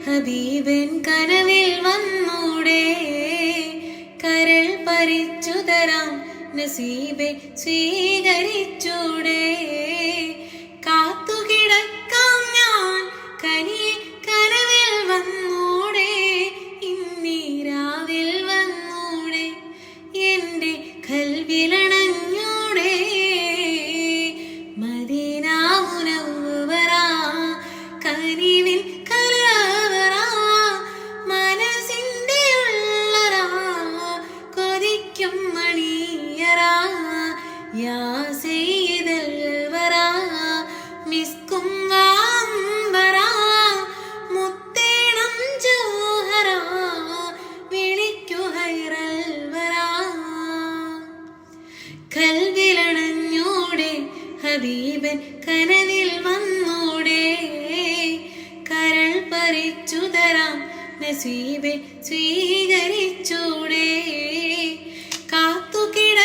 ഹബീബൻ കനവിൽ വന്നൂടെ കരൾ പരിച്ചു തരാം നസീബെ സ്വീകരിച്ചൂടെ കാത്തുകിടക്കാം ഞാൻ കനിയെ കനവിൽ വന്നൂടെ ഇന്നീരാവിൽ വന്നൂടെ എൻ്റെ കൽവിലണഞ്ഞൂടെ മദീന മുനവ്വറ കനിവിൻ കലവറ മനസ്സിൻ്റെ ഉള്ളറ കൊതിക്കും മണിയറ യാ സയ്യിദൽ വറ മിസ്കും വാംബറ മുത്തേണം ജൗഹറ വിളിക്കു ഹൈറൽ വറ കൽവിലണഞ്ഞൂടെ ഹബീബൻ കനവിൽ വന്നൂടെ കരൾ പരിച്ചു തരാം നസീബെ സ്വീകരിച്ചൂടെ കാത്തുകിട